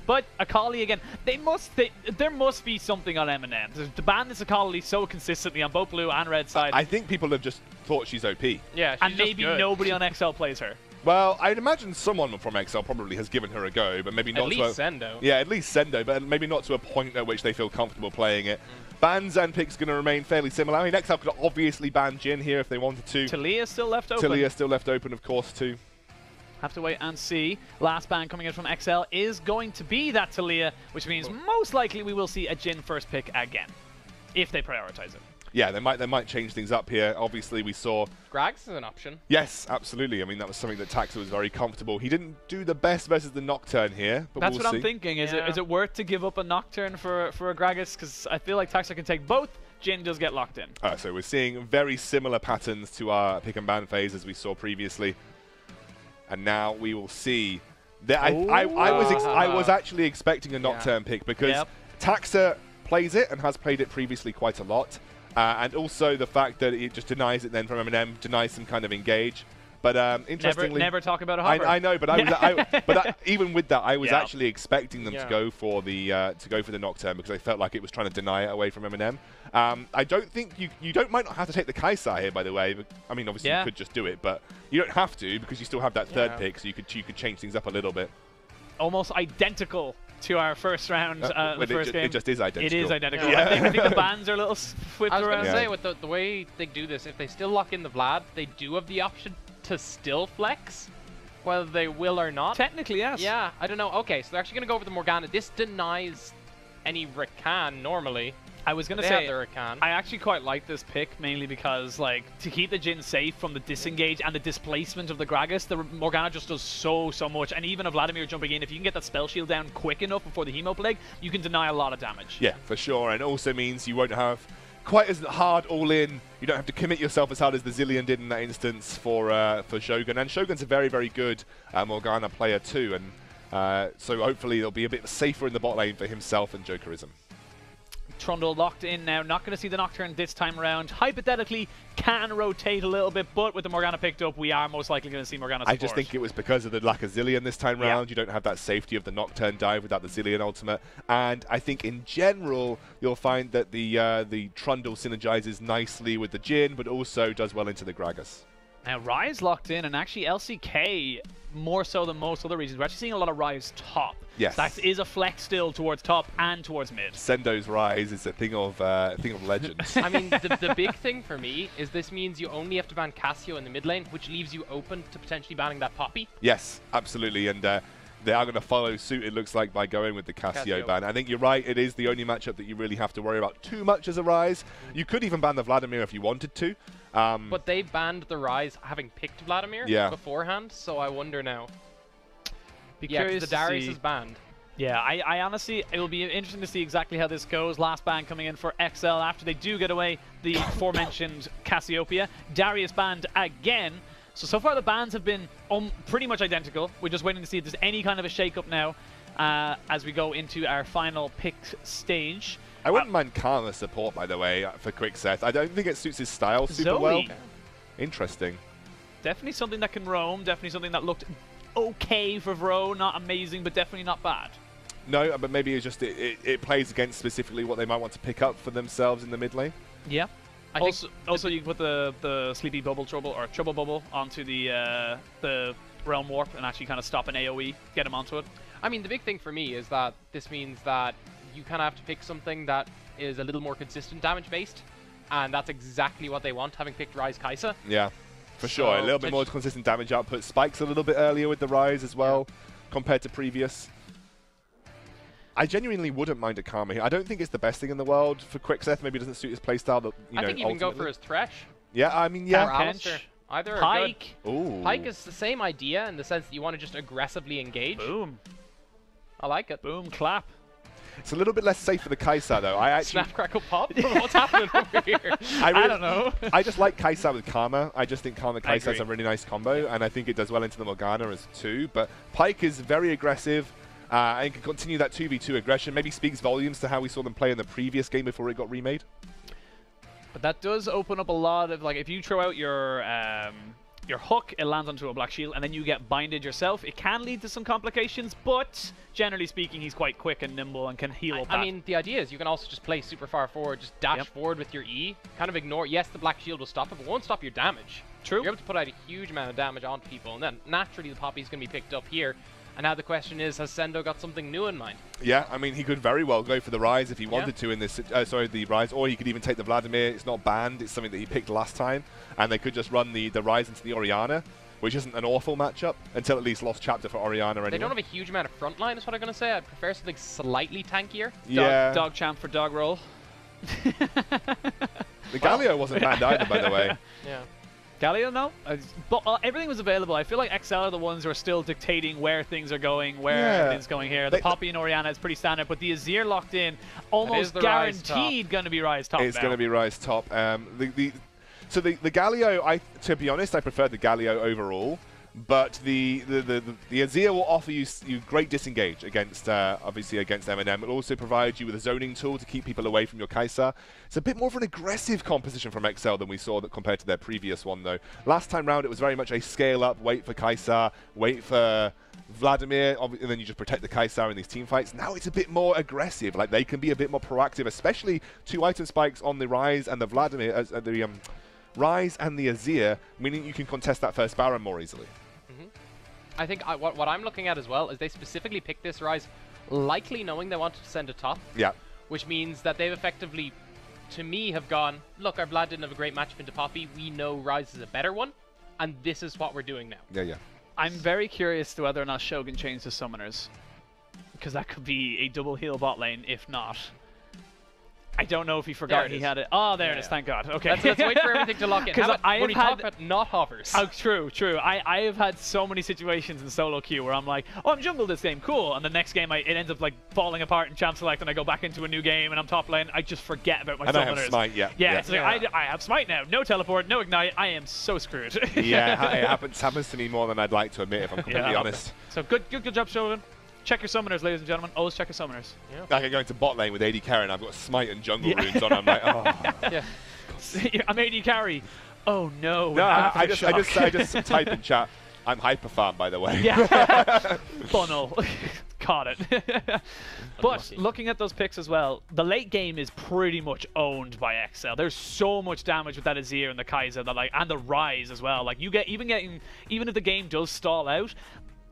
But Akali again, there must be something on MNM. To ban this Akali so consistently on both blue and red side. I think people have just thought she's OP. Yeah, she's and maybe good. nobody on EXCEL plays her. Well, I'd imagine someone from EXCEL probably has given her a go, but maybe not at least Sendo. Yeah, at least Sendo, but maybe not to a point at which they feel comfortable playing it. Bans and picks going to remain fairly similar. I mean, EXCEL could obviously ban Jhin here if they wanted to. Talia still left open. Talia still left open, of course, too. Have to wait and see. Last ban coming in from EXCEL is going to be that Talia, which means most likely we will see a Jhin first pick again, if they prioritize it. Yeah, they might change things up here. Obviously, we saw Gragas is an option. Yes, absolutely. I mean, that was something that Taxa was very comfortable. He didn't do the best versus the Nocturne here, but that's we'll what see. I'm thinking. Is it worth to give up a Nocturne for a Gragas? Because I feel like Taxa can take both. Jhin does get locked in. So we're seeing very similar patterns to our pick and ban phase as we saw previously, and now we will see. That I was actually expecting a Nocturne pick because Taxa plays it and has played it previously quite a lot. And also the fact that it just denies it then from MNM, denies some kind of engage. But interestingly, never talk about a hopper. I know, but even with that, I was actually expecting them to go for the Nocturne because I felt like it was trying to deny it away from MNM. I don't think you might not have to take the Kaisar here, by the way. I mean, obviously you could just do it, but you don't have to because you still have that third pick, so you could change things up a little bit. Almost identical to our first round, the first game. It just is identical. It is identical. Yeah. I think the bans are a little flipped around. I was going to say, with the way they do this, if they still lock in the Vlad, they do have the option to still flex, whether they will or not. Technically, yes. Yeah, I don't know. Okay, so they're actually going to go over the Morgana. This denies any Rakan normally. I was going to say, I actually quite like this pick, mainly because, like, to keep the Jhin safe from the disengage and the displacement of the Gragas, the Morgana just does so much. And even a Vladimir jumping in, if you can get that spell shield down quick enough before the Hemo Plague, you can deny a lot of damage. Yeah, for sure. And it also means you won't have quite as hard all-in. You don't have to commit yourself as hard as the Zillion did in that instance for Shogun. And Shogun's a very good Morgana player too. And so hopefully it'll be a bit safer in the bot lane for himself and Jokerism. Trundle locked in now. Not going to see the Nocturne this time around. Hypothetically, can rotate a little bit, but with the Morgana picked up, we are most likely going to see Morgana support. I just think it was because of the lack of Zillion this time round. You don't have that safety of the Nocturne dive without the Zillion ultimate. And I think in general, you'll find that the Trundle synergizes nicely with the Jhin, but also does well into the Gragas. Now, Ryze locked in, and actually LCK, more so than most other regions, we're actually seeing a lot of Ryze top. Yes. That is a flex still towards top and towards mid. Sendo's Ryze is a thing of legend. I mean, the big thing for me is this means you only have to ban Cassio in the mid lane, which leaves you open to potentially banning that Poppy. Yes, absolutely, and they are going to follow suit, it looks like, by going with the Cassio ban. I think you're right, it is the only matchup that you really have to worry about too much as a Ryze. You could even ban the Vladimir if you wanted to. But they banned the Ryze having picked Vladimir beforehand, so I wonder now. Because the Darius is banned. Yeah, I honestly, it will be interesting to see exactly how this goes. Last ban coming in for EXCEL after they do get away the aforementioned Cassiopeia. Darius banned again. So far the bans have been pretty much identical. We're just waiting to see if there's any kind of a shake-up now as we go into our final pick stage. I wouldn't mind Karma support, by the way, for Quickseth. I don't think it suits his style super well. Interesting. Definitely something that can roam. Definitely something that looked okay for Vro. Not amazing, but definitely not bad. No, but maybe it's just it plays against specifically what they might want to pick up for themselves in the mid lane. Yeah. Also, you can put the Sleepy Bubble Trouble or Trouble Bubble onto the Realm Warp and actually kind of stop an AoE, get him onto it. I mean, the big thing for me is that this means that you kind of have to pick something that is a little more consistent damage based, and that's exactly what they want, having picked Ryze Kai'Sa. Yeah, for sure. A little bit more consistent damage output. Spikes a little bit earlier with the Ryze as well, compared to previous. I genuinely wouldn't mind a Karma here. I don't think it's the best thing in the world for Quickseth. Maybe it doesn't suit his playstyle. I think you can go for his Thresh. Yeah, I mean, yeah. Or Alistar. Either Pike. Ooh. Pike is the same idea in the sense that you want to just aggressively engage. Boom. I like it. Boom, clap. It's a little bit less safe for the Kaisar, though. I actually Snap, crackle, pop? What's happening over here? I don't know. I just like Kaisar with Karma. I just think Karma Kaisar is a really nice combo, and I think it does well into the Morgana as too. But Pike is very aggressive and can continue that 2v2 aggression. Maybe speaks volumes to how we saw them play in the previous game before it got remade. But that does open up a lot of, like, if you throw out your your hook, it lands onto a black shield, and then you get binded yourself. It can lead to some complications, but generally speaking, he's quite quick and nimble and can heal up that. I mean, the idea is you can also just play super far forward, just dash forward with your E, kind of ignore. Yes, the black shield will stop it, but won't stop your damage. True. You're able to put out a huge amount of damage on people, and then naturally the Poppy's going to be picked up here. And now the question is, has Sendo got something new in mind? Yeah, I mean, he could very well go for the Rise if he wanted to in this, the Rise, or he could even take the Vladimir. It's not banned, it's something that he picked last time, and they could just run the Rise into the Orianna, which isn't an awful matchup, until at least Lost Chapter for Orianna anyway. They don't have a huge amount of frontline, is what I'm going to say. I'd prefer something slightly tankier. Yeah. Dog champ for dog roll. The Galio wasn't banned either, by the way. Yeah. Galio, no. But everything was available. I feel like XL are the ones who are still dictating where things are going, where everything's going here. The Poppy and Orianna is pretty standard, but the Azir locked in, almost guaranteed going to be Rise top. It's going to be Rise top. So the Galio, to be honest, I prefer the Galio overall. But the Azir will offer you great disengage against, obviously against MNM. It will also provide you with a zoning tool to keep people away from your Kai'Sa. It's a bit more of an aggressive composition from XL than we saw that compared to their previous one, though. Last time round, it was very much a scale up, wait for Kai'Sa, wait for Vladimir, and then you just protect the Kai'Sa in these team fights. Now it's a bit more aggressive. Like, they can be a bit more proactive, especially 2 item spikes on the Rise and the Vladimir, Rise and the Azir, meaning you can contest that first Baron more easily. I think what I'm looking at as well is they specifically picked this Rise likely knowing they wanted to send a top. Yeah. Which means that they've effectively, to me, have gone, look, our Vlad didn't have a great matchup into Poppy. We know Rise is a better one, and this is what we're doing now. Yeah. I'm very curious to whether or not Shogun changed his summoners, because that could be a double heal bot lane, if not. I don't know if he forgot he had it. Oh, there it is. Thank God. Okay. Let's wait for everything to lock in. Because when we talk about not hovers. Oh, true. I have had so many situations in solo queue where I'm like, oh, I'm jungle this game, cool. And the next game, it ends up like falling apart in champ select, and I go back into a new game, and I'm top lane. I just forget about my summoners. I have smite, yeah. It's like, I have smite now. No teleport, no ignite. I am so screwed. Yeah, it happens to me more than I'd like to admit, if I'm completely honest. So good job, Shogun. Check your summoners, ladies and gentlemen. Always check your summoners. Yeah. Like I'm going to bot lane with AD carry and I've got smite and jungle runes on. I'm like, oh. I'm AD carry. Oh no. No, I just type in chat. I'm hyper farm, by the way. Yeah. Funnel. Caught it. But looking at those picks as well, the late game is pretty much owned by XL. There's so much damage with that Azir and the Kai'Sa and the Rise as well. Like you get even if the game does stall out,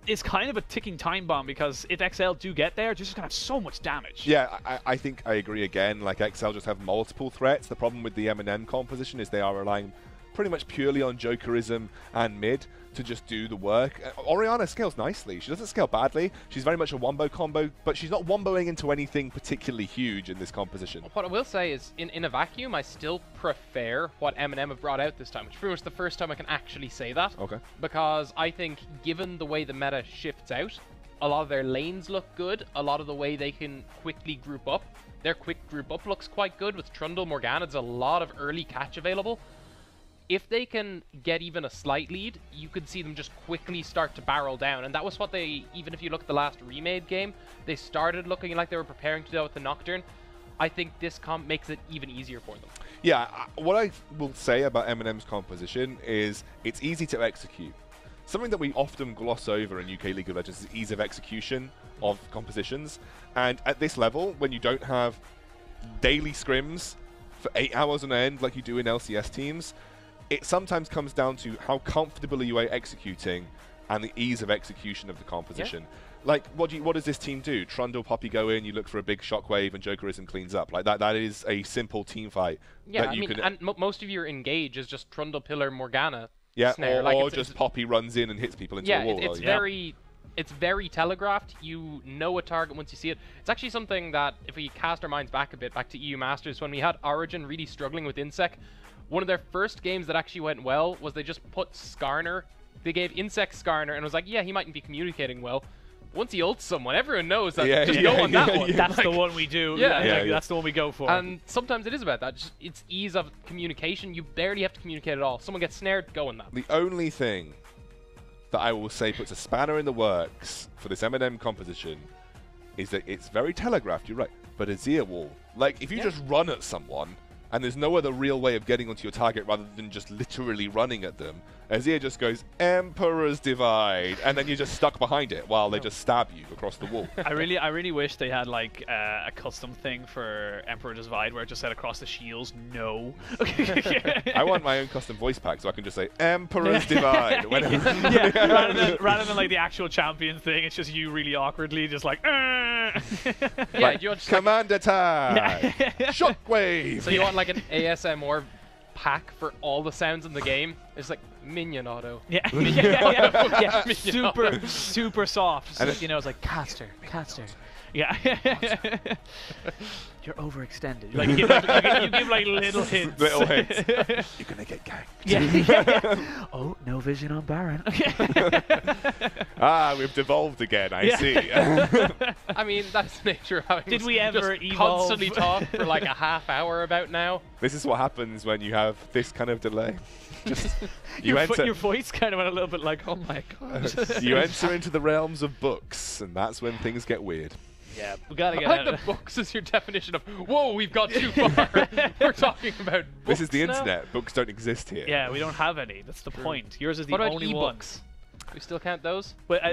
it's kind of a ticking time bomb, because if XL do get there, they're just going to have so much damage. Yeah, I think I agree again. Like, XL just have multiple threats. The problem with the MNM composition is they are relying pretty much purely on Jokerism and mid to just do the work. Orianna scales nicely. She doesn't scale badly. She's very much a wombo combo, but she's not womboing into anything particularly huge in this composition. What I will say is, in a vacuum, I still prefer what MNM have brought out this time. It's pretty much the first time I can actually say that. Okay. Because I think, given the way the meta shifts out, a lot of their lanes look good. A lot of the way they can quickly group up. Their quick group up looks quite good. With Trundle, Morgana, there's a lot of early catch available. If they can get even a slight lead, you could see them just quickly start to barrel down. And that was what they, even if you look at the last remade game, they started looking like they were preparing to do with the Nocturne. I think this comp makes it even easier for them. Yeah, what I will say about MNM's composition is it's easy to execute. Something that we often gloss over in UK League of Legends is ease of execution of compositions. And at this level, when you don't have daily scrims for 8 hours on end like you do in LCS teams, it sometimes comes down to how comfortable you are executing and the ease of execution of the composition. Yeah. Like, what does this team do? Trundle, Poppy go in, you look for a big shockwave, and Jokerism cleans up. Like, that is a simple team fight. Yeah, and most of your engage is just Trundle, Pillar, Morgana, yeah, snare. Or just Poppy runs in and hits people into a wall. It's very telegraphed. You know a target once you see it. It's actually something that, if we cast our minds back a bit, back to EU Masters, when we had Origin really struggling with Insec, one of their first games that actually went well was they just put Skarner. They gave Insec Skarner and was like, yeah, he mightn't be communicating well. Once he ults someone, everyone knows that just go on that one. That's the one we do. That's the one we go for. And sometimes it is about that. Just, it's ease of communication. You barely have to communicate at all. Someone gets snared, go on that. The only thing that I will say puts a spanner in the works for this MNM composition is that it's very telegraphed, you're right, but Azir will. Like, if you just run at someone, and there's no other real way of getting onto your target rather than just literally running at them. Azir just goes, Emperor's Divide, and then you're just stuck behind it while they just stab you across the wall. I really wish they had like a custom thing for Emperor's Divide where it just said across the shields, no. I want my own custom voice pack so I can just say, Emperor's Divide. Rather than like the actual champion thing, it's just you really awkwardly just like, yeah, you want just Command attack! Shockwave! So you want like an ASMR pack for all the sounds in the game? It's like minion auto. Yeah, super soft. And you know, it's like caster. Yeah. You're overextended. Like you give like little hints. Little hints. You're gonna get ganked. Yeah. Oh, no vision on Baron. We've devolved again. I see. I mean, that's the nature of how Did we ever just evolve? Constantly talk for like a half hour about now. This is what happens when you have this kind of delay. Just your voice kind of went a little bit like, oh my god. You enter into the realms of books, and that's when things get weird. Yeah, we gotta get I out like the books is your definition of, whoa, we've got too far. We're talking about books. This is the now? internet. Books don't exist here. Yeah, we don't have any. That's the point. Yours is the only one. We still count those? But,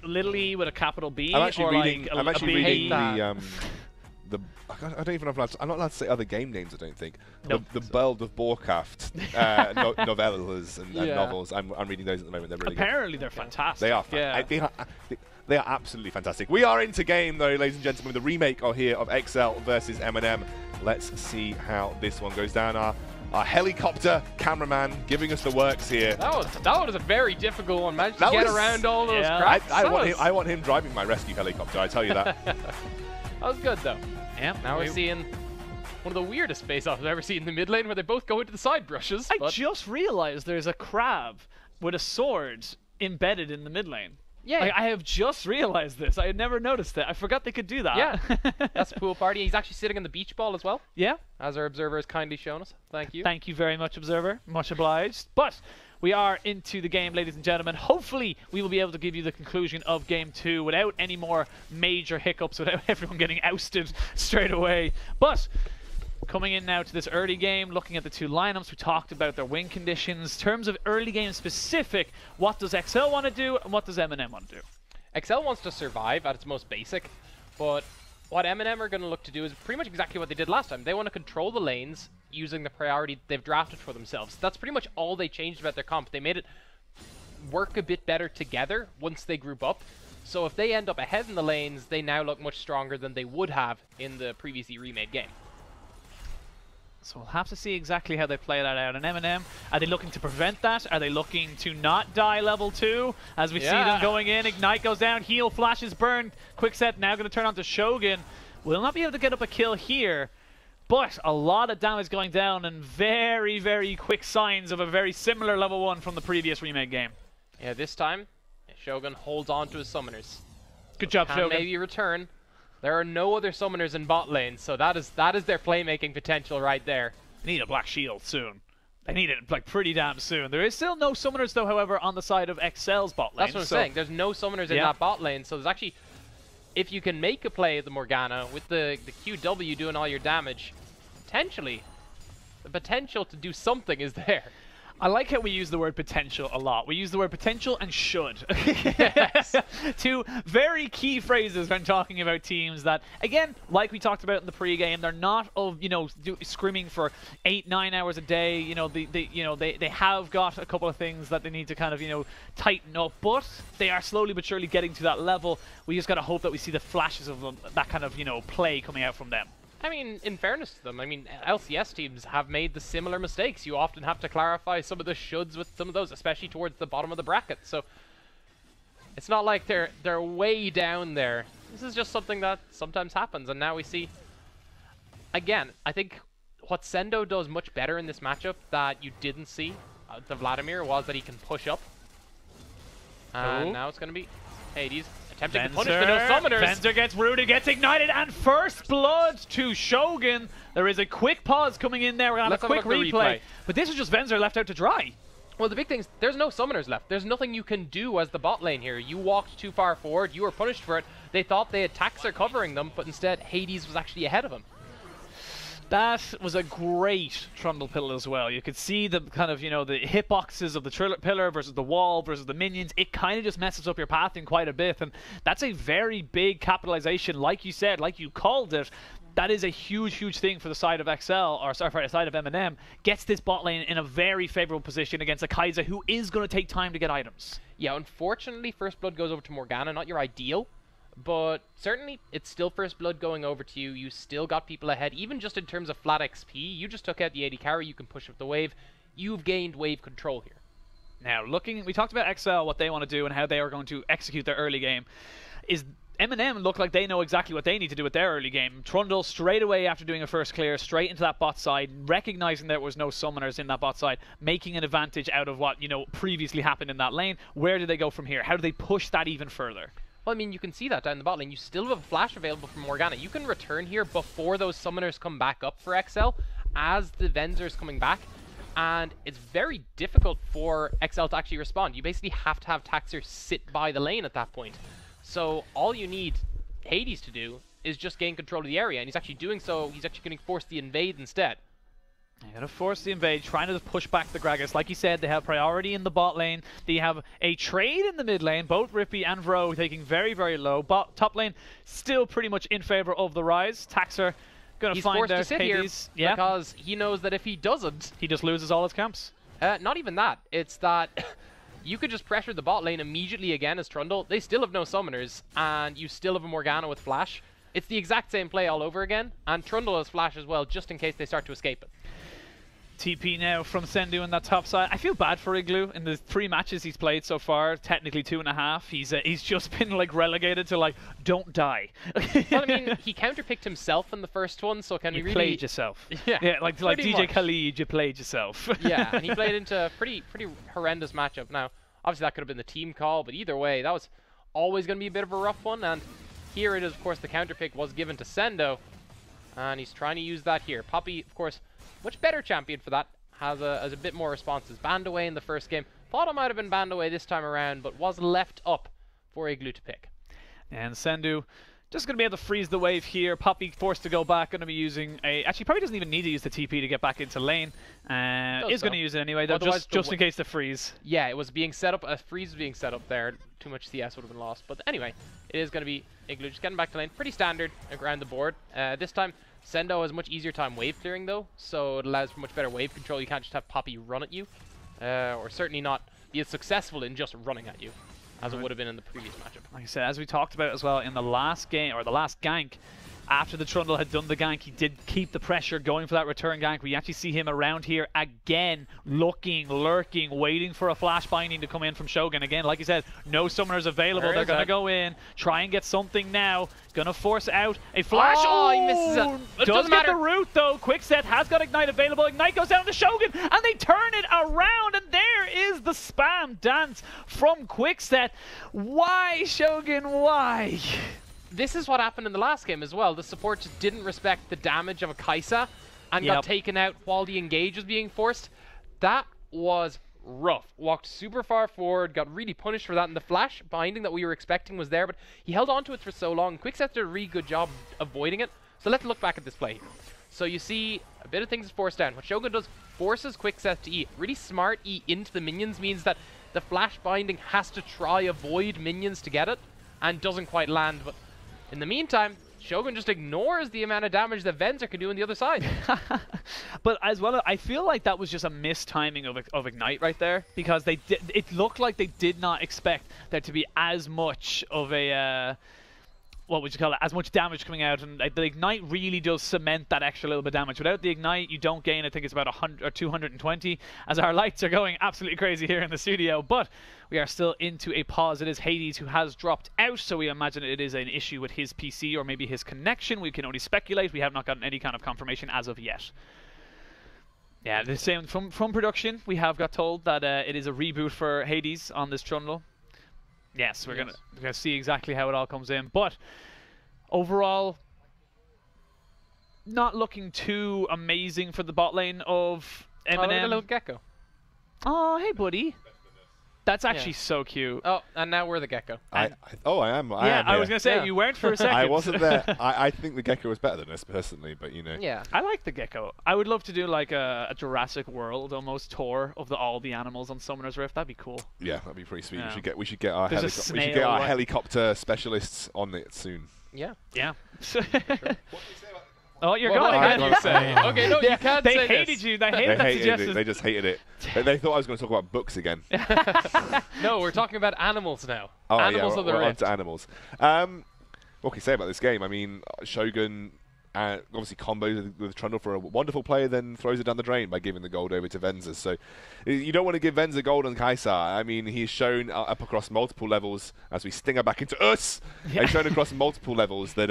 little E with a capital B. I'm actually reading. Like I'm actually reading the I don't even know if I'm not allowed to say other game names. I don't think. Nope. The World of Warcraft novellas and novels. I'm reading those at the moment. They're really Apparently they're fantastic. They are. They are absolutely fantastic. We are into game though, ladies and gentlemen. The remake here of EXCEL versus MNM. Let's see how this one goes down. Our helicopter cameraman giving us the works here. That was a very difficult one. Managed to get around all those cracks. I want him driving my rescue helicopter. I tell you that. That was good though. Yeah. Now we're seeing one of the weirdest face-offs I've ever seen in the mid lane, where they both go into the side brushes. I just realized there's a crab with a sword embedded in the mid lane. Yeah. Like, I have just realized this. I had never noticed it. I forgot they could do that. Yeah. That's a pool party. He's actually sitting on the beach ball as well. Yeah. As our observer has kindly shown us. Thank you. Thank you very much, observer. Much obliged. But we are into the game, ladies and gentlemen. Hopefully, we will be able to give you the conclusion of Game 2 without any more major hiccups, without everyone getting ousted straight away. But coming in now to this early game, looking at the two lineups, we talked about their win conditions. In terms of early game specific, what does EXCEL want to do and what does MNM want to do? EXCEL wants to survive at its most basic, but what MNM are going to look to do is pretty much exactly what they did last time. They want to control the lanes using the priority they've drafted for themselves. That's pretty much all they changed about their comp. They made it work a bit better together once they group up. So if they end up ahead in the lanes, they now look much stronger than they would have in the previously remade game. So we'll have to see exactly how they play that out. And MNM, are they looking to prevent that? Are they looking to not die level 2? As we see them going in, Ignite goes down, heal flashes burned. Quickset now going to turn on to Shogun. Will not be able to get up a kill here, but a lot of damage going down and very, very quick signs of a very similar level 1 from the previous remake game. Yeah, this time, Shogun holds on to his summoners. Good job, Shogun. Maybe return. There are no other summoners in bot lane, so that is their playmaking potential right there. They need a black shield soon. They need it like pretty damn soon. There is still no summoners though, however, on the side of EXCEL's bot lane. That's what I'm saying. There's no summoners in that bot lane, so there's actually, if you can make a play of the Morgana with the QW doing all your damage, potentially, the potential to do something is there. I like how we use the word potential a lot. We use the word potential and should. Yes. Two very key phrases when talking about teams that, again, like we talked about in the pre-game, they're not screaming for 8-9 hours a day. You know, they have got a couple of things that they need to kind of, tighten up, but they are slowly but surely getting to that level. We just got to hope that we see the flashes of that kind of, play coming out from them. I mean, in fairness to them, LCS teams have made the similar mistakes. You often have to clarify some of the shoulds with some of those, especially towards the bottom of the bracket. So it's not like they're way down there. This is just something that sometimes happens, and now we see. Again, I think what Sendo does much better in this matchup that you didn't see to Vladimir was that he can push up. And now it's going to be Hades. Attempting to punish the no summoners. Venzer gets rooted, gets ignited, and first blood to Shogun. There is a quick pause coming in there. We're going to have a quick replay. But this is just Venzer left out to dry. Well, the big thing is there's no summoners left. There's nothing you can do as the bot lane here. You walked too far forward. You were punished for it. They thought they had Taxer covering them, but instead Hades was actually ahead of him. That was a great Trundle pillar as well. You could see the kind of, you know, the hitboxes of the pillar versus the wall versus the minions. It kind of just messes up your pathing quite a bit, and that's a very big capitalization, like you said, like you called it. That is a huge, huge thing for the side of EXCEL, or sorry, for the side of MNM. Gets this bot lane in a very favorable position against a Kai'Sa who is going to take time to get items. Yeah, unfortunately, First Blood goes over to Morgana, not your ideal. But certainly, it's still First Blood going over to you. You still got people ahead, even just in terms of flat XP. You just took out the AD carry. You can push up the wave. You've gained wave control here. Now, we talked about EXCEL, what they want to do, and how they are going to execute their early game. Is MNM look like they know exactly what they need to do with their early game. Trundle, straight away after doing a first clear, straight into that bot side, recognizing there was no summoners in that bot side, making an advantage out of what, you know, previously happened in that lane. Where do they go from here? How do they push that even further? Well, I mean, you can see that down the bot lane. You still have a flash available from Morgana. You can return here before those summoners come back up for EXCEL, as the Venzer's coming back. And it's very difficult for EXCEL to actually respond. You basically have to have Taxer sit by the lane at that point. So all you need Hades to do is just gain control of the area. And he's actually doing so. He's actually getting forced the invade instead. They're going to force the invade, trying to push back the Gragas. Like you said, they have priority in the bot lane. They have a trade in the mid lane, both Rippy and Vro taking very, very low. Top lane still pretty much in favor of the Rise. Taxer going to find out Hades here because he knows that if he doesn't, he just loses all his camps. Not even that. It's that you could just pressure the bot lane immediately again as Trundle. They still have no summoners, and you still have a Morgana with Flash. It's the exact same play all over again, and Trundle has Flash as well, just in case they start to escape it. TP now from Sendu on that top side. I feel bad for Igloo in the 3 matches he's played so far, technically 2.5. He's just been like relegated to like, don't die. Well, I mean, he counterpicked himself in the first one, so can we really... You played yourself. Yeah, like DJ Khalid, you played yourself. Yeah, and he played into a pretty horrendous matchup. Now, obviously that could have been the team call, but either way, that was always going to be a bit of a rough one, and here it is, of course, the counterpick was given to Sendo, and he's trying to use that here. Poppy, of course, much better champion for that, has a bit more responses. Banned away in the first game. Thought it might have been banned away this time around, but was left up for Igloo to pick. And Sendu just going to be able to freeze the wave here. Poppy forced to go back, going to be using a... Actually, probably doesn't even need to use the TP to get back into lane. Is going to use it anyway, though, just in case the freeze. Yeah, it was being set up, a freeze was being set up there. Too much CS would have been lost. But anyway, it is going to be Igloo just getting back to lane. Pretty standard around the board. This time, Sendo has a much easier time wave clearing, though, so it allows for much better wave control. You can't just have Poppy run at you, or certainly not be as successful in just running at you as it would have been in the previous matchup. Like I said, as we talked about as well in the last game, or the last gank, after the Trundle had done the gank, he did keep the pressure going for that return gank. We actually see him around here again, looking, lurking, waiting for a flash binding to come in from Shogun. Again, like you said, no summoners available. They're going to go in, try and get something now. Going to force out a flash. Oh, he misses it. Does get the root, though. Quickset has got Ignite available. Ignite goes down to Shogun, and they turn it around, and there is the spam dance from Quickset. Why, Shogun, why? This is what happened in the last game as well. The support just didn't respect the damage of a Kai'Sa and got taken out while the engage was being forced. That was rough. Walked super far forward, got really punished for that, and the flash binding that we were expecting was there, but he held on to it for so long. Quickset did a really good job avoiding it. So let's look back at this play here. So you see a bit of things forced down. What Shogun does, forces Quickset to E. Really smart E into the minions means that the flash binding has to try avoid minions to get it, and doesn't quite land, but in the meantime, Shogun just ignores the amount of damage that Venzer can do on the other side. But as well, I feel like that was just a mistiming of Ignite right there, because it looked like they did not expect there to be as much of a... what would you call it? As much damage coming out, and the Ignite really does cement that extra little bit of damage. Without the Ignite, you don't gain. I think it's about 100 or 220. As our lights are going absolutely crazy here in the studio, but we are still into a pause. It is Hades who has dropped out, so we imagine it is an issue with his PC or maybe his connection. We can only speculate. We have not gotten any kind of confirmation as of yet. Yeah, the same from production. We have got told that it is a reboot for Hades on this Trundle. Yes, we're gonna see exactly how it all comes in, but overall, not looking too amazing for the bot lane of MNM. Oh, little gecko. Oh, hey, buddy. That's actually so cute. Oh, and now we're the gecko. I am. I was going to say, you weren't for a second. I wasn't there. I think the gecko was better than us, personally, but you know. Yeah. I like the gecko. I would love to do like a Jurassic World almost tour of all the animals on Summoner's Rift. That'd be cool. Yeah, that'd be pretty sweet. Yeah. We should get our helicopter specialists on it soon. Yeah. Yeah. Sure. Oh, you're what going can you say? Okay, no, you can't they say hated this. you. They hated that suggestion. They just hated it. They thought I was going to talk about books again. No, we're talking about animals now. Oh, Animals of the we're Rift. onto animals. What can you say about this game? I mean, Shogun obviously combos with Trundle for a wonderful player, then throws it down the drain by giving the gold over to Venza. So you don't want to give Venza gold on Kaisar. I mean, he's shown up across multiple levels as we sting her back into us. Yeah. He's shown across multiple levels that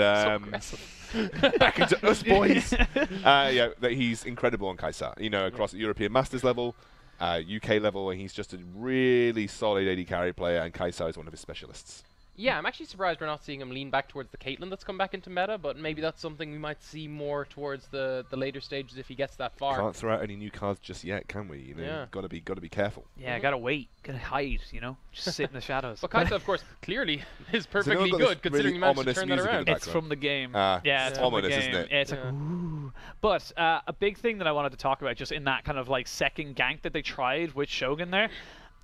back into us, boys. That he's incredible on Kaisar. You know, across the European Masters level, UK level, and he's just a really solid AD carry player, and Kaisar is one of his specialists. Yeah, I'm actually surprised we're not seeing him lean back towards the Caitlyn that's come back into meta, but maybe that's something we might see more towards the later stages if he gets that far. Can't throw out any new cards just yet, can we? You know, yeah. gotta be careful. Yeah, gotta wait, gotta hide. You know, just sit in the shadows. But Kaisa, of course, clearly is perfectly good considering he managed to turn that around. It's from the game. Yeah, it's ominous, from the game. isn't it? Yeah, it's like, ooh. But a big thing that I wanted to talk about, just in that kind of like second gank that they tried with Shogun there.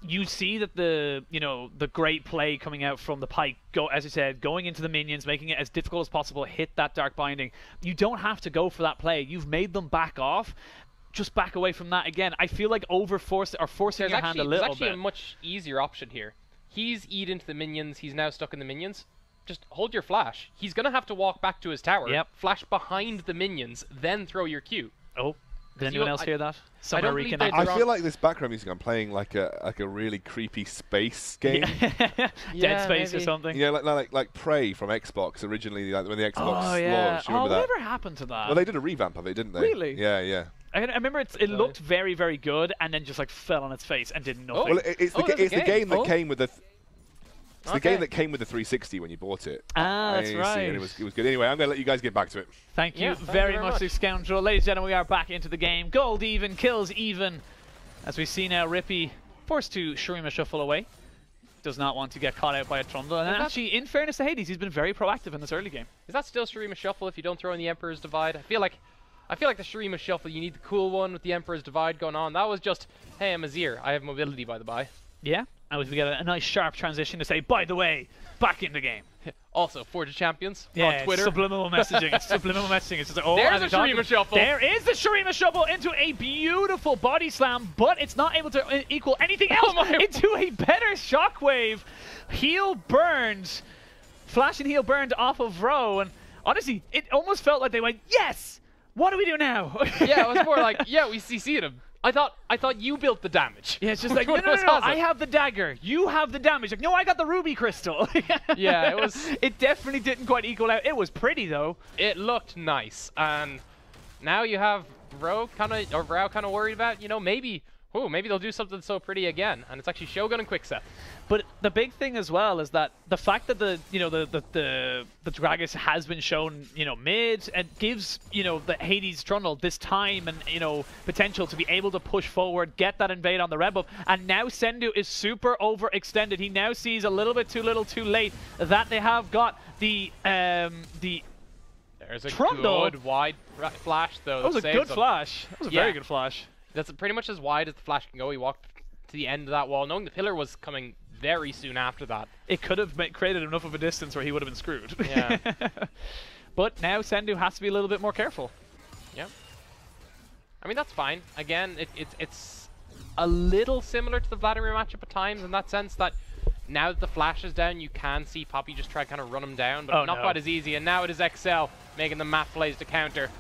You see that the great play coming out from the Pike, as you said, going into the minions, making it as difficult as possible, hit that Dark Binding. You don't have to go for that play. You've made them back off. Just back away from that again. I feel like forcing your hand a little bit. There's actually a much easier option here. He's eat into the minions. He's now stuck in the minions. Just hold your flash. He's going to have to walk back to his tower, flash behind the minions, then throw your Q. Oh. Did anyone else hear that? I feel like this background music, I'm playing like a really creepy space game. Dead Space maybe. Or something. Yeah, like Prey from Xbox originally, like when the Xbox launched. Remember that? Whatever happened to that? Well, they did a revamp of it, didn't they? Really? Yeah. I remember it looked very, very good, and then just like fell on its face and did nothing. Well, it's the game that came with the. It's the game that came with the 360 when you bought it. That's right. And it was good. Anyway, I'm going to let you guys get back to it. Thank you very much, Scoundrel. Ladies and gentlemen, we are back into the game. Gold even, kills even. As we see now, Rippy forced to Shurima Shuffle away. Does not want to get caught out by a Trundle. And actually, in fairness to Hades, he's been very proactive in this early game. Is that still Shurima Shuffle if you don't throw in the Emperor's Divide? I feel like the Shurima Shuffle, you need the cool one with the Emperor's Divide going on. That was just, hey, I'm Azir. I have mobility, by the by. Yeah. And we get a nice sharp transition to say, by the way, back in the game. Also, Forge of Champions on Twitter. Subliminal messaging. It's subliminal messaging. It's just like, there's the Shurima Shuffle. There is the Shurima Shuffle into a beautiful body slam, but it's not able to equal anything else into a better shockwave. Heal burned. Flash and heal burned off of Ro. And honestly, it almost felt like they went, yes! What do we do now? Yeah, it was more like, yeah, we CC'd him. I thought you built the damage. Yeah, it's just like, no, I have the dagger. You have the damage. Like, no, I got the ruby crystal. Yeah, it was... It definitely didn't quite equal out. It was pretty, though. It looked nice. And now you have Vrao kind of worried about, maybe they'll do something so pretty again. And it's actually Shogun and Quickset. But the big thing as well is that the fact that the Dragus has been shown, mid, and gives, the Hades Trundle this time and, potential to be able to push forward, get that invade on the red buff. And now Sendu is super overextended. He now sees a little bit too little too late that they have got the There's a Trundle. good wide flash, though. That was a good flash. That was a very good flash. That's pretty much as wide as the flash can go. He walked to the end of that wall, knowing the pillar was coming very soon after that. It could have created enough of a distance where he would have been screwed. Yeah. But now Sendu has to be a little bit more careful. Yeah. I mean, that's fine. Again, it's a little similar to the Vladimir matchup at times in that sense that now that the flash is down, you can see Poppy just try to kind of run him down, but not quite as easy. And now it is EXCEL making the map plays to counter.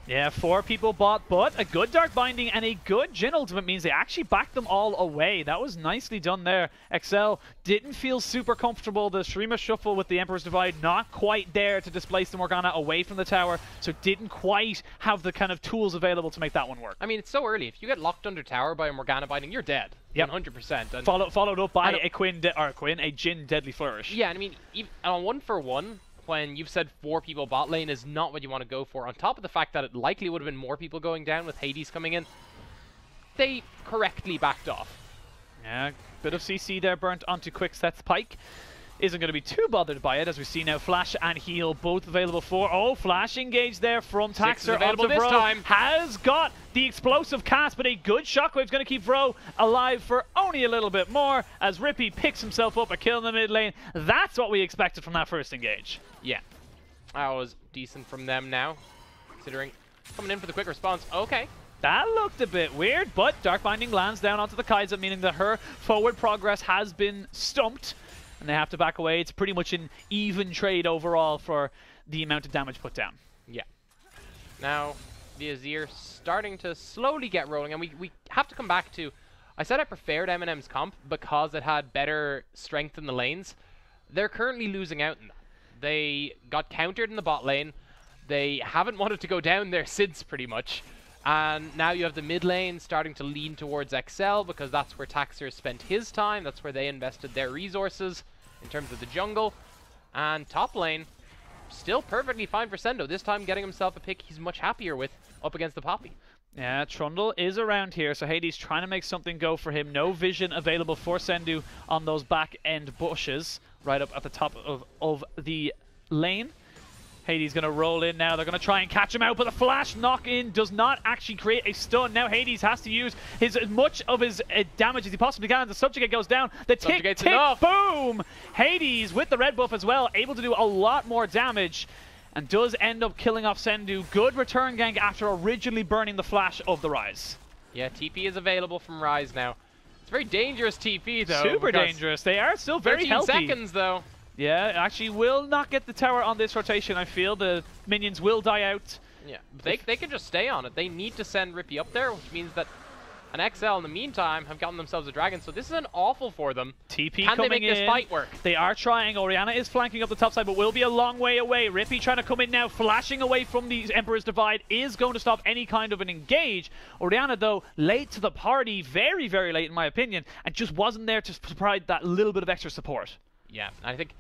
Yeah, 4 people bought, but a good Dark Binding and a good Jhin ultimate means they actually backed them all away. That was nicely done there. EXCEL didn't feel super comfortable. The Shurima Shuffle with the Emperor's Divide not quite there to displace the Morgana away from the tower, so didn't quite have the kind of tools available to make that one work. I mean, it's so early. If you get locked under tower by a Morgana Binding, you're dead. Yep. 100%. And followed up by a Jhin Deadly Flourish. Yeah, and I mean, on 1-for-1, when you've said 4 people bot lane is not what you want to go for, on top of the fact that it likely would have been more people going down with Hades coming in, they correctly backed off. Yeah, bit of CC there burnt onto Quickset's Pike. Isn't going to be too bothered by it, as we see now Flash and Heal both available for. Oh, Flash engaged there from Taxer available onto this Vro. time. Has got the explosive cast, but a good shockwave's going to keep Vro alive for only a little bit more, as Rippy picks himself up a kill in the mid lane. That's what we expected from that first engage. Yeah, that was decent from them now, considering coming in for the quick response. Okay. That looked a bit weird, but Dark Binding lands down onto the Kai'Sa, meaning that her forward progress has been stumped. And they have to back away. It's pretty much an even trade overall for the amount of damage put down. Yeah. Now, the Azir starting to slowly get rolling, and we have to come back to... I said I preferred MNM's comp because it had better strength in the lanes. They're currently losing out in that. They got countered in the bot lane. They haven't wanted to go down there since, pretty much. And now you have the mid lane starting to lean towards EXCEL because that's where Taxer spent his time. That's where they invested their resources in terms of the jungle. And top lane, still perfectly fine for Sendo. This time getting himself a pick he's much happier with up against the Poppy. Yeah, Trundle is around here, so Hades trying to make something go for him. No vision available for Sendu on those back end bushes right up at the top of the lane. Hades going to roll in now. They're going to try and catch him out, but the flash knock-in does not actually create a stun. Now Hades has to use as much of his damage as he possibly can. The Subjugate goes down. The tick, boom! Hades with the red buff as well, able to do a lot more damage, and does end up killing off Sendu. Good return gank after originally burning the flash of the Rise. Yeah, TP is available from Rise now. It's very dangerous TP, though. Super dangerous. They are still very healthy. 13 seconds, though. Yeah, actually will not get the tower on this rotation, I feel. The minions will die out. Yeah, they can just stay on it. They need to send Rippy up there, which means that an EXCEL in the meantime have gotten themselves a dragon, so this is an awful for them. TP can coming they make this fight work? They are trying. Orianna is flanking up the top side, but will be a long way away. Rippy trying to come in now, flashing away from the Emperor's Divide, is going to stop any kind of an engage. Orianna, though, late to the party, very, very late in my opinion, and just wasn't there to provide that little bit of extra support. Yeah, I think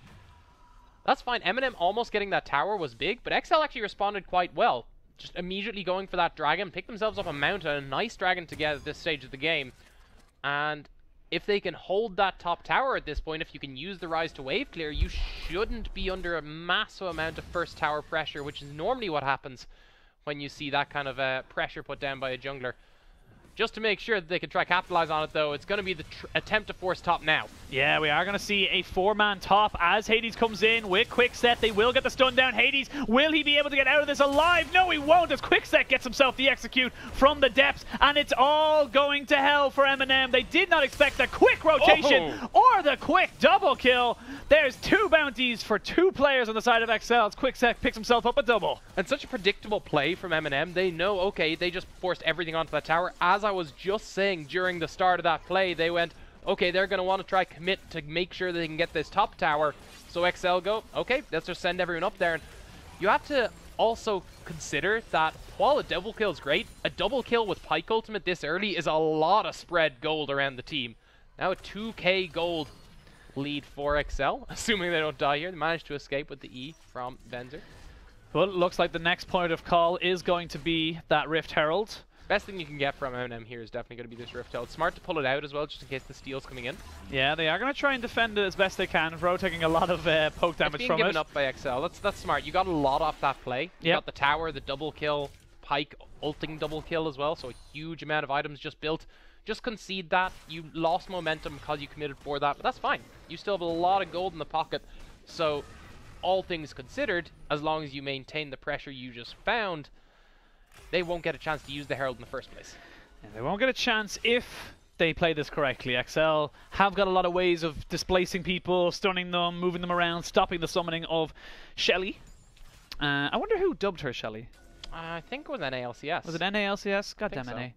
that's fine. MNM almost getting that tower was big, but EXCEL actually responded quite well. Just immediately going for that dragon, pick themselves up a mount, a nice dragon to get at this stage of the game. And if they can hold that top tower at this point, if you can use the Rise to wave clear, you shouldn't be under a massive amount of first tower pressure, which is normally what happens when you see that kind of pressure put down by a jungler. Just to make sure that they can try capitalize on it, though, it's going to be the attempt to force top now. Yeah, we are going to see a 4-man top as Hades comes in with Quickset. They will get the stun down. Hades, will he be able to get out of this alive? No, he won't, as Quickset gets himself the execute from the depths, and it's all going to hell for MNM. They did not expect the quick rotation or the quick double kill. There's 2 bounties for 2 players on the side of EXCEL as Quickset picks himself up a double. And such a predictable play from MNM. They know, okay, they just forced everything onto that tower. As I was just saying during the start of that play, they went, okay, they're going to want to try commit to make sure they can get this top tower. So EXCEL go, okay, let's just send everyone up there. And you have to also consider that while a double kill is great, a double kill with Pike ultimate this early is a lot of spread gold around the team. Now a 2k gold lead for EXCEL, assuming they don't die here. They managed to escape with the E from Venzer. Well, it looks like the next point of call is going to be that Rift Herald. Best thing you can get from MNM here is definitely going to be this Rift Herald. Smart to pull it out as well, just in case the steal's coming in. Yeah, they are going to try and defend it as best they can. Vro taking a lot of poke damage from it. It's being given up by EXCEL. That's smart. You got a lot off that play. You got the tower, the double kill, Pike ulting double kill as well, so a huge amount of items just built. Just concede that. You lost momentum because you committed for that, but that's fine. You still have a lot of gold in the pocket, so all things considered, as long as you maintain the pressure you just found, they won't get a chance to use the Herald in the first place. And they won't get a chance if they play this correctly. EXCEL have got a lot of ways of displacing people, stunning them, moving them around, stopping the summoning of Shelly. I wonder who dubbed her Shelly. I think it was NALCS. Was it NALCS? Goddamn so. NA.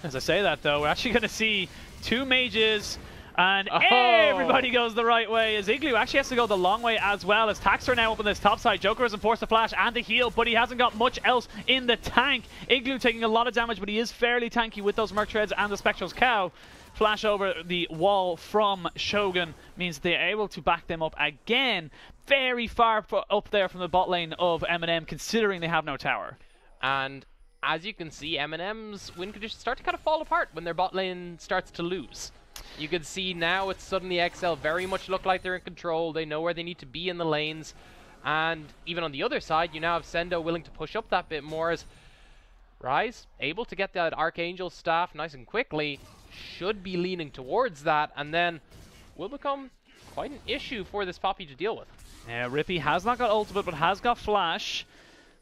As I say that, though, we're actually going to see 2 mages, and everybody goes the right way, as Igloo actually has to go the long way as well, as Taxer now up on this top side. Joker isn't forced to flash and to heal, but he hasn't got much else in the tank. Igloo taking a lot of damage, but he is fairly tanky with those Merc Treads and the Spectral's Cow. Flash over the wall from Shogun means they're able to back them up again, very far up there from the bot lane of MNM, considering they have no tower. And as you can see, MNM's win conditions start to kind of fall apart when their bot lane starts to lose. You can see now it's suddenly EXCEL very much look like they're in control. They know where they need to be in the lanes. And even on the other side, you now have Sendo willing to push up that bit more as Rise, able to get that Archangel staff nice and quickly, should be leaning towards that, and then will become quite an issue for this Poppy to deal with. Yeah, Rippy has not got ultimate, but has got flash,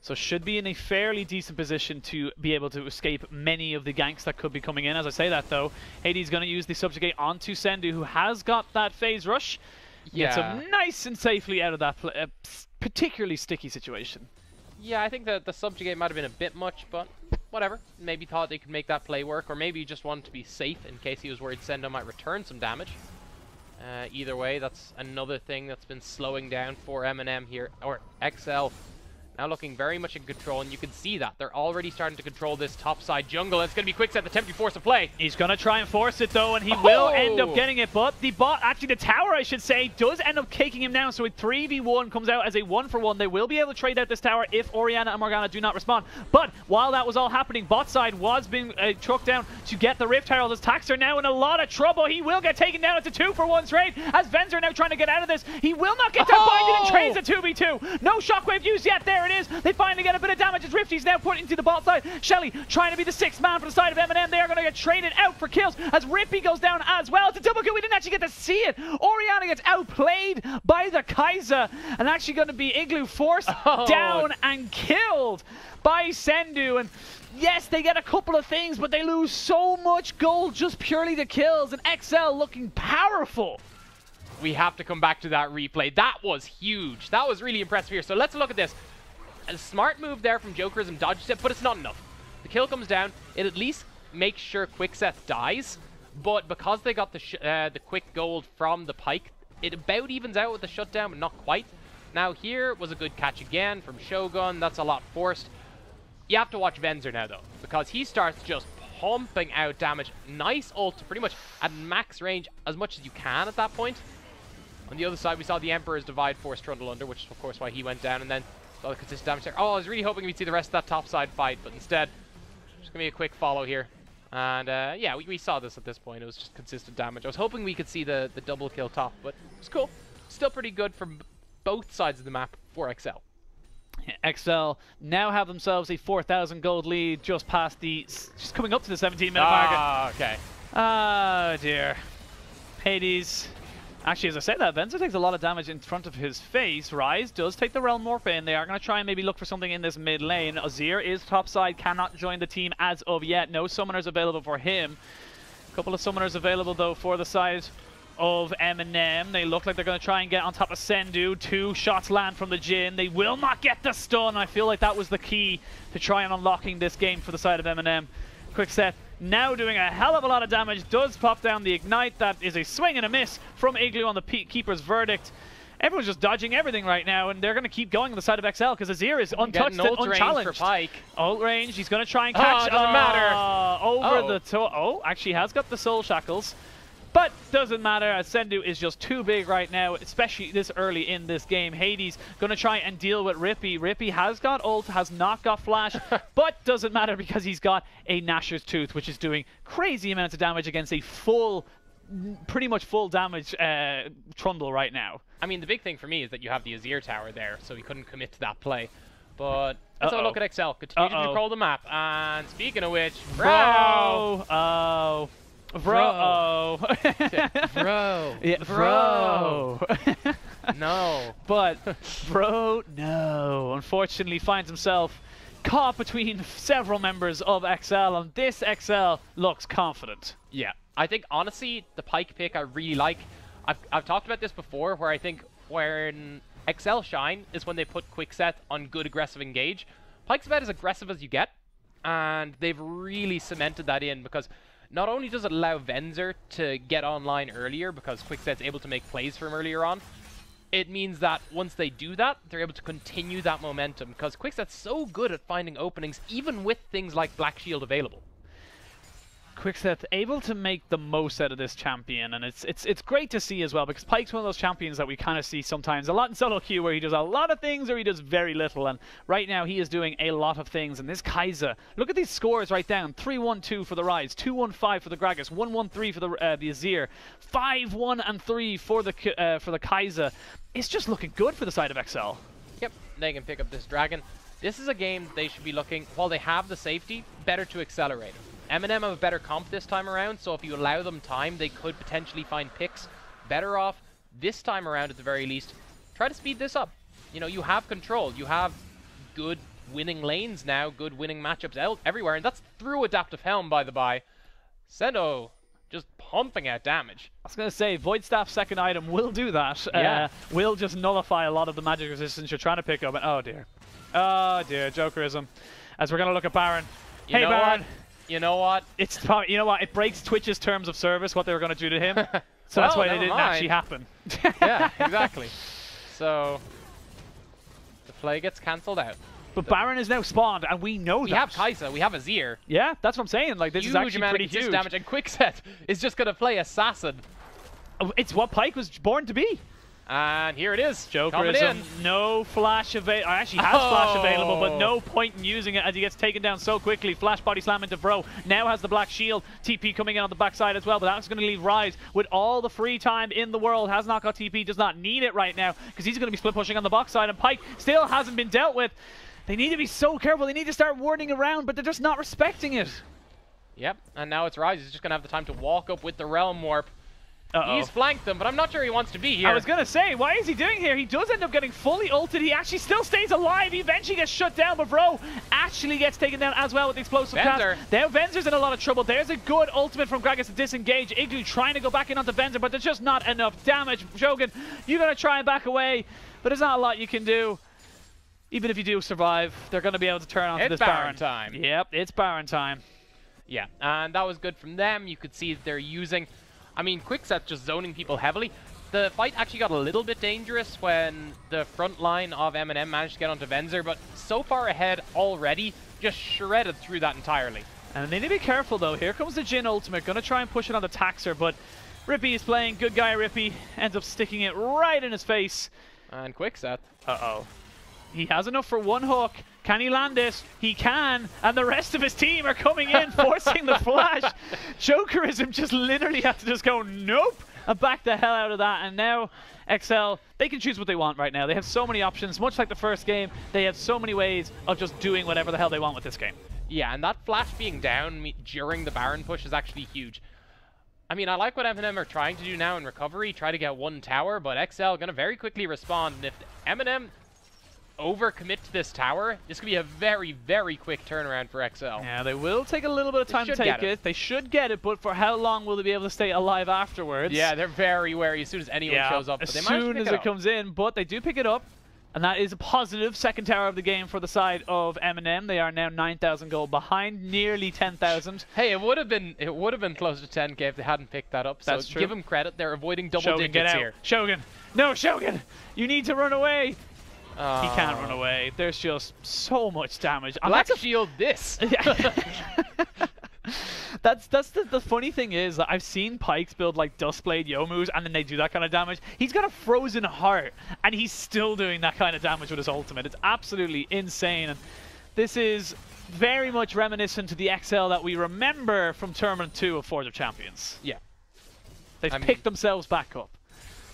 so should be in a fairly decent position to be able to escape many of the ganks that could be coming in. As I say that though, Hades going to use the subjugate onto Sendu, who has got that phase rush. Gets him nice and safely out of that particularly sticky situation. Yeah, I think that the subjugate might have been a bit much, but whatever. Maybe thought they could make that play work, or maybe he just wanted to be safe in case he was worried Sendo might return some damage. Either way, that's another thing that's been slowing down for MNM here, or EXCEL. Now looking very much in control, and you can see that. They're already starting to control this topside jungle. It's going to be Quickset, the temporary force of play. He's going to try and force it, though, and he will end up getting it. But the bot, actually the tower, I should say, does end up caking him down. So a 3v1 comes out as a 1-for-1. They will be able to trade out this tower if Orianna and Morgana do not respond. But while that was all happening, bot side was being trucked down to get the Rift Herald. As Tax are now in a lot of trouble. He will get taken down. It's a 2-for-1 trade. As Venzer now trying to get out of this. He will not get that binded and trades a 2v2. No shockwave used yet. There it is. They finally get a bit of damage as Rifty's now put into the bot side. Shelly trying to be the 6th man for the side of MNM. They are going to get traded out for kills as Rippy goes down as well. It's a double kill. We didn't actually get to see it. Orianna gets outplayed by the Kaiser and actually going to be Igloo forced down and killed by Sendu. And yes, they get a couple of things, but they lose so much gold just purely to kills. And EXCEL looking powerful. We have to come back to that replay. That was huge. That was really impressive here. So let's look at this. A smart move there from Jokerism, dodged it, but it's not enough. The kill comes down. It at least makes sure Quickset dies, but because they got the quick gold from the Pyke, it about evens out with the shutdown, but not quite. Now here was a good catch again from Shogun. That's a lot forced. You have to watch Venzer now, though, because he starts just pumping out damage. Nice ult to pretty much at max range as much as you can at that point. On the other side, we saw the Emperor's Divide force Trundle under, which is, of course, why he went down, and then saw the consistent damage there. Oh, I was really hoping we'd see the rest of that topside fight, but instead, just going to be a quick follow here. And, yeah, we saw this at this point. It was just consistent damage. I was hoping we could see the double kill top, but it's cool. Still pretty good from both sides of the map for EXCEL. EXCEL now have themselves a 4,000 gold lead just past the... just coming up to the 17-minute mark. Ah, okay. Oh, dear. Hades... Actually, as I said that, Venzer takes a lot of damage in front of his face. Rise does take the Realm Morph in. They are going to try and maybe look for something in this mid lane. Azir is topside, cannot join the team as of yet. No summoners available for him. A couple of summoners available, though, for the side of MNM. They look like they're going to try and get on top of Sendu. 2 shots land from the Jhin. They will not get the stun. I feel like that was the key to try and unlocking this game for the side of MNM. Quickset now doing a hell of a lot of damage, does pop down the Ignite. That is a swing and a miss from Igloo on the Keeper's Verdict. Everyone's just dodging everything right now, and they're going to keep going on the side of EXCEL because Azir is untouched and unchallenged. For Pyke. Ult range, he's going to try and catch. Doesn't matter. Over the toe. Oh, actually has got the Soul Shackles. But doesn't matter, as Sendu is just too big right now, especially this early in this game. Hades going to try and deal with Rippy. Rippy has got ult, has not got flash, but doesn't matter because he's got a Nashor's Tooth, which is doing crazy amounts of damage against a full, pretty much full damage Trundle right now. I mean, the big thing for me is that you have the Azir tower there, so he couldn't commit to that play. But let's have a look at EXCEL. Continue to control the map. And speaking of which, bro! Oh. Bro. Bro. Yeah, bro. No. But bro, no. Unfortunately finds himself caught between several members of EXCEL, and this EXCEL looks confident. Yeah. I think, honestly, the Pyke pick I really like. I've talked about this before, where I think when EXCEL shine is when they put Quickset on good aggressive engage. Pyke's about as aggressive as you get, and they've really cemented that in because not only does it allow Venzer to get online earlier because Quickset's able to make plays for him earlier on, it means that once they do that, they're able to continue that momentum because Quickset's so good at finding openings even with things like Black Shield available. Quickset able to make the most out of this champion, and it's great to see as well, because Pyke's one of those champions that we kind of see sometimes a lot in solo queue, where he does a lot of things or he does very little, and right now he is doing a lot of things. And this Kaiser, look at these scores right down: 3-1-2 for the Rise, 2-1-5 for the Gragas, 1-1-3 for the Azir, 5-1-3 for the Kaiser. It's just looking good for the side of EXCEL. Yep, they can pick up this Dragon. This is a game they should be looking, while they have the safety, better to accelerate. MNM have a better comp this time around, so if you allow them time, they could potentially find picks. Better off this time around at the very least. Try to speed this up. You know, you have control. You have good winning lanes now, good winning matchups everywhere, and that's through Adaptive Helm, by the by. Sendo just pumping out damage. I was going to say, Void Staff's second item will do that. Yeah. Will just nullify a lot of the magic resistance you're trying to pick up. And oh dear. Oh dear, Jokerism. As we're going to look at Baron. Hey Baron. You know what? It's probably, you know what? It breaks Twitch's terms of service, what they were going to do to him. So well, that's why they didn't actually happen. Yeah, exactly. So the play gets cancelled out. But Baron is now spawned, and we know that. We have Kai'Sa, we have Azir. Yeah, that's what I'm saying. Like, this is actually pretty huge. Damage, and Quickset is just going to play Assassin. It's what Pyke was born to be. And here it is. Jokerism, no flash available. Actually has flash available, but no point in using it as he gets taken down so quickly. Flash body slam into Bro. Now has the black shield. TP coming in on the backside as well, but that's going to leave Rise with all the free time in the world. Has not got TP, does not need it right now, because he's going to be split pushing on the box side, and Pyke still hasn't been dealt with. They need to be so careful. They need to start warding around, but they're just not respecting it. Yep, and now it's Rise. He's just going to have the time to walk up with the Realm Warp. Uh-oh. He's flanked them, but I'm not sure he wants to be here. I was going to say, why is he doing here? He does end up getting fully ulted. He actually still stays alive. He eventually gets shut down, but Bro actually gets taken down as well with the explosive cast. Now Venzer's in a lot of trouble. There's a good ultimate from Gragas to disengage. Igloo trying to go back in onto Venzer, but there's just not enough damage. Shogun, you're going to try and back away, but there's not a lot you can do. Even if you do survive, they're going to be able to turn onto this Baron. Time. Yep, it's Baron time. Yeah, and that was good from them. You could see that they're using... I mean, Quickset just zoning people heavily. The fight actually got a little bit dangerous when the front line of MNM managed to get onto Venzer, but so far ahead already, just shredded through that entirely. And they need to be careful though. Here comes the Jhin ultimate, gonna try and push it on the Taxer, but Rippy is playing good guy Rippy, ends up sticking it right in his face. And Quickset. Uh-oh. He has enough for one hook. Can he land it? He can. And the rest of his team are coming in, forcing the flash. Jokerism just literally have to just go, nope, and back the hell out of that. And now EXCEL, they can choose what they want right now. They have so many options. Much like the first game, they have so many ways of just doing whatever the hell they want with this game. Yeah, and that flash being down during the Baron push is actually huge. I mean, I like what MNM are trying to do now in recovery, try to get one tower, but EXCEL going to very quickly respond. And if MNM overcommit to this tower, this could be a very, very quick turnaround for EXCEL. Yeah, they will take a little bit of time to take it. They should get it, but for how long will they be able to stay alive afterwards? Yeah, they're very wary as soon as anyone shows up. But as soon as it comes in, but they do pick it up. And that is a positive second tower of the game for the side of MNM. They are now 9,000 gold behind, nearly 10,000. Hey, it would have been close to 10k if they hadn't picked that up. That's so true. Give them credit. They're avoiding double digits get out. here. Shogun, no, Shogun, you need to run away. He can't run away. There's just so much damage. Black shield this. That's the funny thing is that I've seen Pykes build like Duskblade Yomus and then they do that kind of damage. He's got a frozen heart and he's still doing that kind of damage with his ultimate. It's absolutely insane. And this is very much reminiscent to the EXCEL that we remember from Tournament 2 of Forge of Champions. Yeah. They've picked themselves back up.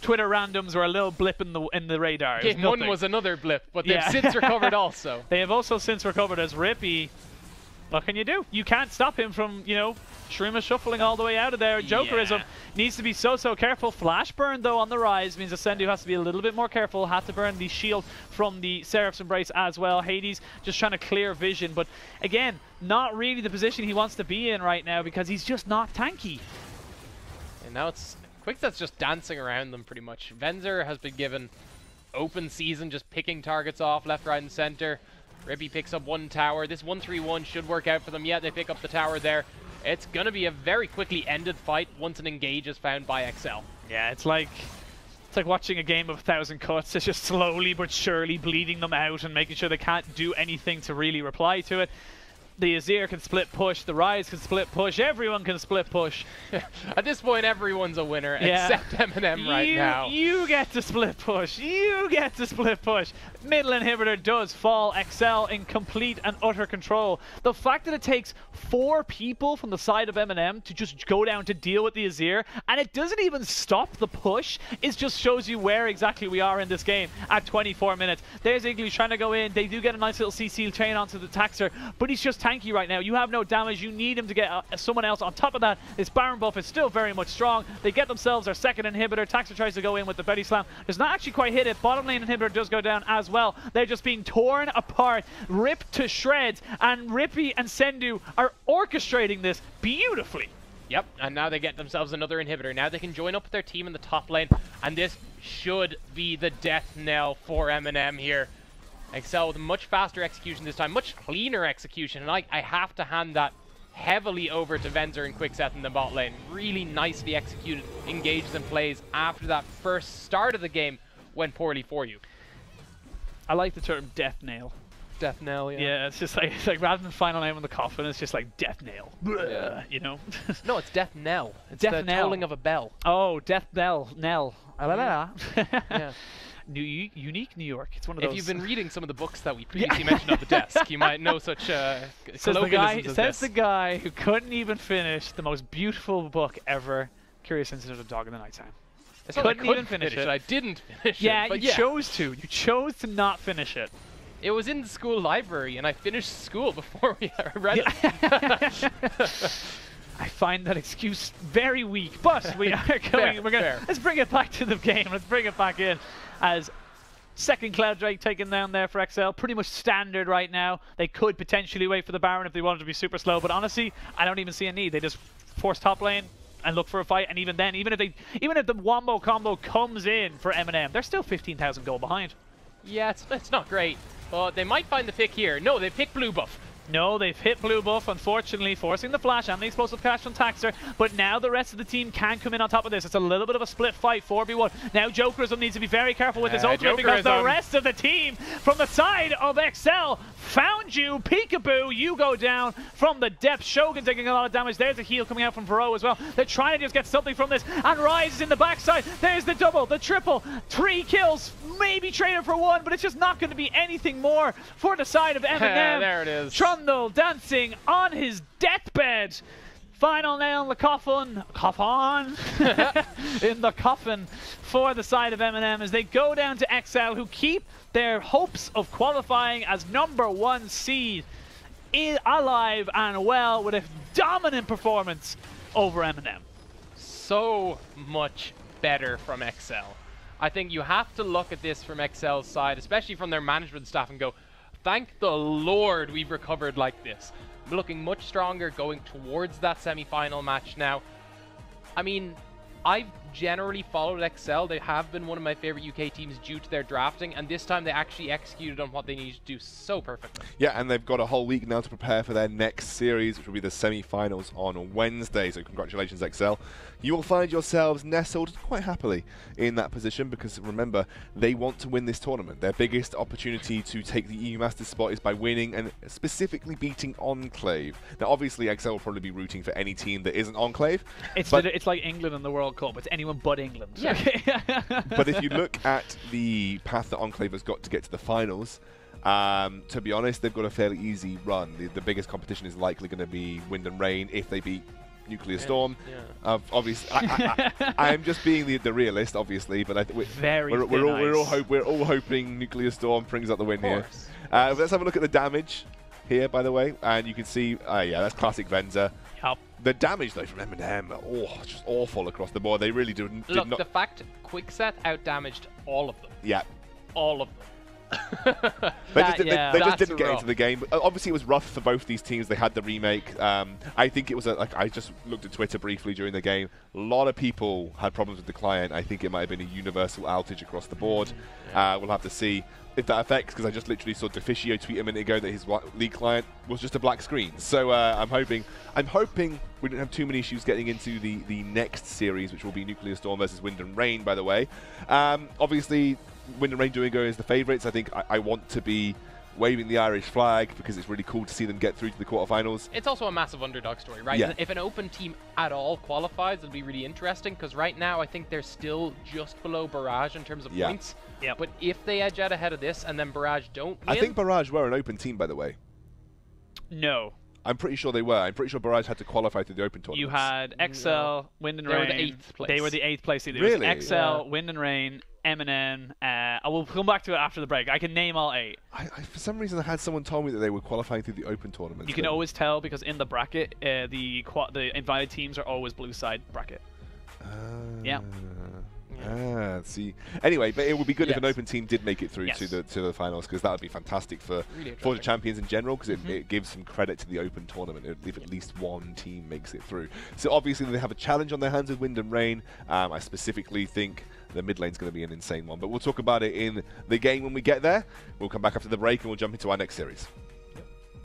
Twitter randoms were a little blip in the radar. Game 1 was another blip, but they've since recovered also. They have also since recovered as Rippy. What can you do? You can't stop him from, you know, Shrima shuffling all the way out of there. Jokerism needs to be so careful. Flash burn, though, on the Rise means Ascendu has to be a little bit more careful. Had to burn the shield from the Seraph's Embrace as well. Hades just trying to clear vision, but again, not really the position he wants to be in right now because he's just not tanky. And now it's Quickset's just dancing around them pretty much. Venzer has been given open season, just picking targets off left, right, and center. Rippy picks up one tower. This 1-3-1 should work out for them. Yeah, they pick up the tower there. It's going to be a very quickly ended fight once an engage is found by EXCEL. Yeah, it's like watching a game of 1,000 cuts. It's just slowly but surely bleeding them out and making sure they can't do anything to really reply to it. The Azir can split push, the Rise can split push, everyone can split push. At this point, everyone's a winner except MNM right now. You get to split push. You get to split push. Middle inhibitor does fall. EXCEL in complete and utter control. The fact that it takes 4 people from the side of MNM to just go down to deal with the Azir, and it doesn't even stop the push, it just shows you where exactly we are in this game at 24 minutes. There's Igloo trying to go in. They do get a nice little CC chain onto the Taxer, but he's just tanky right now. You have no damage. You need him to get someone else. On top of that, this Baron buff is still very much strong. They get themselves their second inhibitor. Taxer tries to go in with the belly slam. Does not actually quite hit it. Bottom lane inhibitor does go down as well. They're just being torn apart, ripped to shreds, and Rippy and Sendu are orchestrating this beautifully. Yep, and now they get themselves another inhibitor. Now they can join up with their team in the top lane, and this should be the death knell for MNM here. EXCEL with a much faster execution this time, much cleaner execution, and I have to hand that heavily over to Venzer and Quickset in the bot lane. Really nicely executed, engages and plays after that first start of the game went poorly for you. I like the term death nail. Death knell, yeah. Yeah, it's like rather than final name on the coffin, it's just like death nail. Yeah. You know? No, it's death knell. It's death the knell. tolling of a bell. Oh, death bell, knell. Yeah. Unique New York. It's one of those. If you've been reading some of the books that we previously mentioned on the desk, you might know such says the guy who couldn't even finish the most beautiful book ever, Curious Incident of Dog in the Nighttime. Couldn't even finish it. I didn't finish it. But you chose to. You chose to not finish it. It was in the school library, and I finished school before we read it. I find that excuse very weak, but we are going. Let's bring it back to the game. Let's bring it back in as second Cloud Drake taken down there for EXCEL. Pretty much standard right now. They could potentially wait for the Baron if they wanted to be super slow, but honestly, I don't even see a need. They just force top lane and look for a fight, and even then, even if the wombo combo comes in for MNM, they're still 15,000 gold behind. Yeah, it's not great, but they might find the pick here. No, they pick blue buff. No, they've hit blue buff, unfortunately, forcing the flash and the explosive cash from Taxer, but now the rest of the team can come in on top of this. It's a little bit of a split fight, 4v1. Now Jokerism needs to be very careful with his ultimate because the rest of the team from the side of EXCEL found you. Peekaboo, you go down from the depth. Shogun taking a lot of damage. There's a heal coming out from Vero as well. They're trying to just get something from this, and Rise is in the backside. There's the double, the triple, 3 kills, maybe traded for 1, but it's just not going to be anything more for the side of MNM. There it is. Trundle dancing on his deathbed. Final nail in the coffin. In the coffin for the side of MNM as they go down to EXCEL, who keep their hopes of qualifying as #1 seed alive and well with a dominant performance over MNM. So much better from EXCEL. I think you have to look at this from EXCEL's side, especially from their management staff, and go, thank the Lord we've recovered like this. We're looking much stronger going towards that semi-final match now. I mean, I've generally followed EXCEL. They have been one of my favorite UK teams due to their drafting, and this time they actually executed on what they needed to do so perfectly. Yeah, and they've got a whole week now to prepare for their next series, which will be the semi-finals on Wednesday. So congratulations, EXCEL. You will find yourselves nestled quite happily in that position because, remember, they want to win this tournament. Their biggest opportunity to take the EU Masters spot is by winning and specifically beating Enclave. Now, obviously, EXCEL will probably be rooting for any team that isn't Enclave. It's like England in the World Cup. It's anyone but England. Yeah. But if you look at the path that Enclave has got to get to the finals, to be honest, they've got a fairly easy run. The biggest competition is likely going to be Wind and Rain if they beat Nuclear Storm. Yeah. Obviously, I'm just being the realist, obviously, but we're all hoping Nuclear Storm brings out the win here. Let's have a look at the damage here, by the way, and you can see, yeah, that's classic Venzer. Yep. The damage though from M&M, just awful across the board. They really did not. The fact Quickset outdamaged all of them. Yeah. All of them. They just didn't get into the game. Obviously, it was rough for both these teams. They had the remake. I think it was I just looked at Twitter briefly during the game. A lot of people had problems with the client. I think it might have been a universal outage across the board. We'll have to see if that affects, because I just literally saw Deficio tweet a minute ago that his League client was just a black screen. So I'm hoping we don't have too many issues getting into the next series, which will be Nuclear Storm versus Wind and Rain, by the way. Obviously, Wind and Rain Duolingo is the favourites. I think I want to be waving the Irish flag because it's really cool to see them get through to the quarterfinals. It's also a massive underdog story, right? Yeah. If an open team at all qualifies, it'll be really interesting because right now I think they're still just below Barrage in terms of points. Yep. But if they edge out ahead of this and then Barrage don't win... I think Barrage were an open team, by the way. No. I'm pretty sure they were. I'm pretty sure Barrage had to qualify through the open tournament. You had EXCEL, Wind and Rain. They were the 8th place. They were the 8th place. There Really? was EXCEL, Wind and Rain, MNM. I will come back to it after the break. I can name all 8. For some reason, I had someone told me that they were qualifying through the open tournament. You can always tell because in the bracket, the invited teams are always blue side bracket. Yeah. See. Anyway, but it would be good if an open team did make it through to the finals, because that would be fantastic for the champions in general, because it gives some credit to the open tournament if at least one team makes it through. So obviously they have a challenge on their hands with Wind and Rain. I specifically think the mid lane's going to be an insane one, but we'll talk about it in the game when we get there. We'll come back after the break and we'll jump into our next series.